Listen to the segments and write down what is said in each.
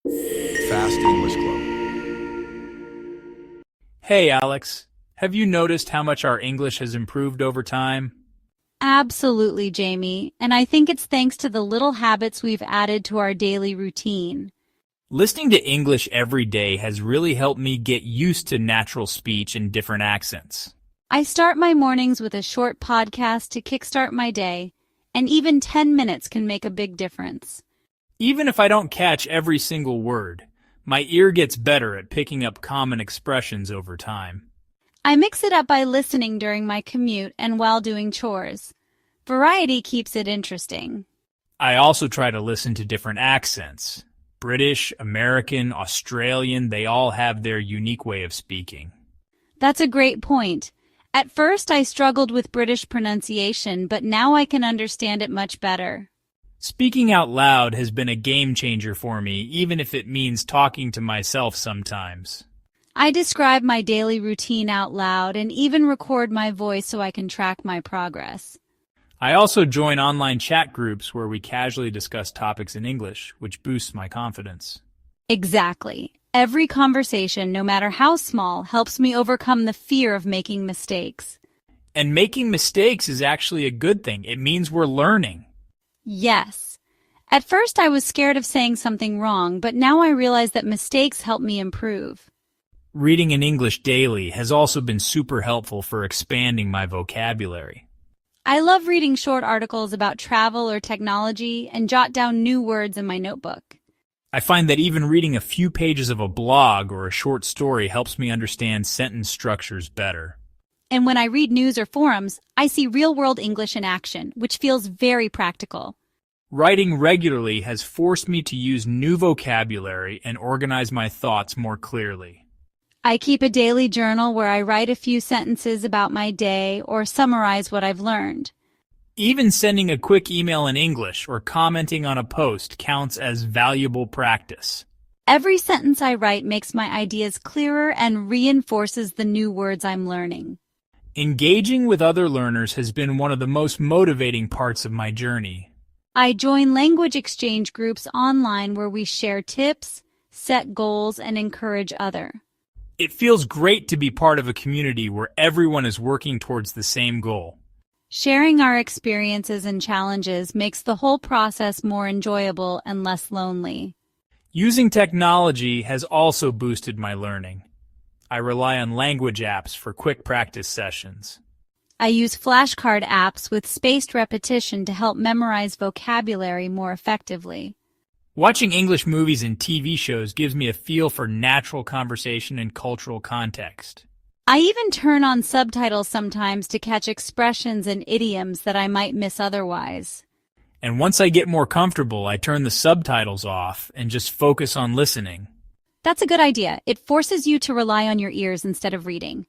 Fast English Club. Hey Alex, have you noticed how much our English has improved over time? Absolutely, Jamie, and I think it's thanks to the little habits we've added to our daily routine. Listening to English every day has really helped me get used to natural speech and different accents. I start my mornings with a short podcast to kickstart my day, and even 10 minutes can make a big difference. Even if I don't catch every single word, my ear gets better at picking up common expressions over time. I mix it up by listening during my commute and while doing chores. Variety keeps it interesting. I also try to listen to different accents. British, American, Australian, they all have their unique way of speaking. That's a great point. At first, I struggled with British pronunciation, but now I can understand it much better. Speaking out loud has been a game changer for me, even if it means talking to myself sometimes. I describe my daily routine out loud and even record my voice so I can track my progress. I also join online chat groups where we casually discuss topics in English, which boosts my confidence. Exactly. Every conversation, no matter how small, helps me overcome the fear of making mistakes. And making mistakes is actually a good thing. It means we're learning. Yes. At first I was scared of saying something wrong, but now I realize that mistakes help me improve. Reading in English daily has also been super helpful for expanding my vocabulary. I love reading short articles about travel or technology and jot down new words in my notebook. I find that even reading a few pages of a blog or a short story helps me understand sentence structures better. And when I read news or forums, I see real-world English in action, which feels very practical. Writing regularly has forced me to use new vocabulary and organize my thoughts more clearly. I keep a daily journal where I write a few sentences about my day or summarize what I've learned. Even sending a quick email in English or commenting on a post counts as valuable practice. Every sentence I write makes my ideas clearer and reinforces the new words I'm learning. Engaging with other learners has been one of the most motivating parts of my journey. I join language exchange groups online where we share tips, set goals, and encourage others. It feels great to be part of a community where everyone is working towards the same goal. Sharing our experiences and challenges makes the whole process more enjoyable and less lonely. Using technology has also boosted my learning. I rely on language apps for quick practice sessions. I use flashcard apps with spaced repetition to help memorize vocabulary more effectively. Watching English movies and TV shows gives me a feel for natural conversation and cultural context. I even turn on subtitles sometimes to catch expressions and idioms that I might miss otherwise. And once I get more comfortable, I turn the subtitles off and just focus on listening. That's a good idea. It forces you to rely on your ears instead of reading.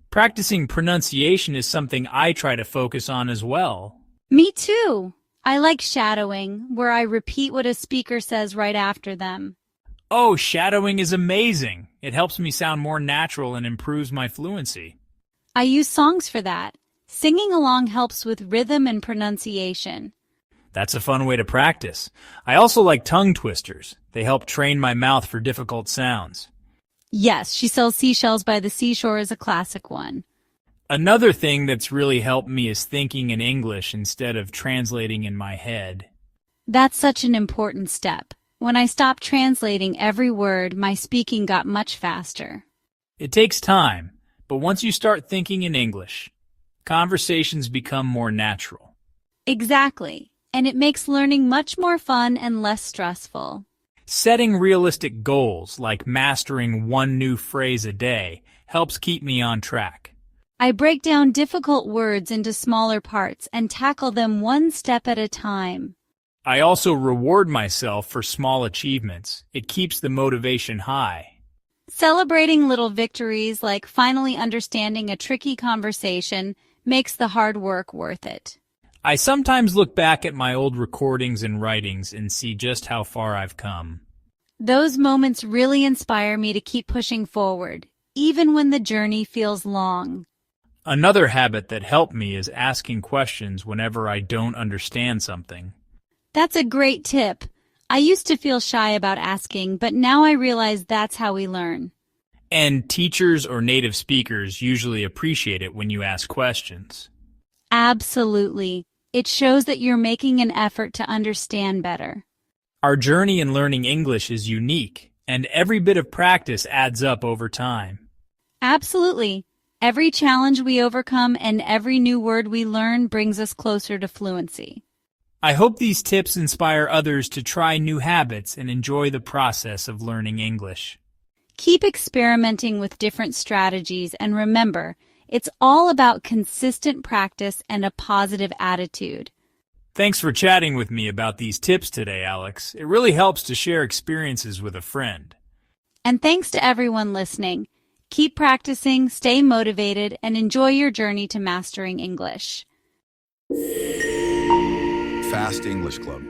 Practicing pronunciation is something I try to focus on as well. Me too. I like shadowing, where I repeat what a speaker says right after them. Oh, shadowing is amazing. It helps me sound more natural and improves my fluency. I use songs for that. Singing along helps with rhythm and pronunciation. That's a fun way to practice. I also like tongue twisters. They help train my mouth for difficult sounds. Yes, She Sells Seashells by the Seashore is a classic one. Another thing that's really helped me is thinking in English instead of translating in my head. That's such an important step. When I stopped translating every word, my speaking got much faster. It takes time, but once you start thinking in English, conversations become more natural. Exactly, and it makes learning much more fun and less stressful. Setting realistic goals, like mastering one new phrase a day, helps keep me on track. I break down difficult words into smaller parts and tackle them one step at a time. I also reward myself for small achievements. It keeps the motivation high. Celebrating little victories like finally understanding a tricky conversation makes the hard work worth it. I sometimes look back at my old recordings and writings and see just how far I've come. Those moments really inspire me to keep pushing forward, even when the journey feels long. Another habit that helped me is asking questions whenever I don't understand something. That's a great tip. I used to feel shy about asking, but now I realize that's how we learn. And teachers or native speakers usually appreciate it when you ask questions. Absolutely. It shows that you're making an effort to understand better. Our journey in learning English is unique, and every bit of practice adds up over time. Absolutely. Every challenge we overcome and every new word we learn brings us closer to fluency. I hope these tips inspire others to try new habits and enjoy the process of learning English. Keep experimenting with different strategies and remember, it's all about consistent practice and a positive attitude. Thanks for chatting with me about these tips today, Alex. It really helps to share experiences with a friend. And thanks to everyone listening. Keep practicing, stay motivated, and enjoy your journey to mastering English. Fast English Club.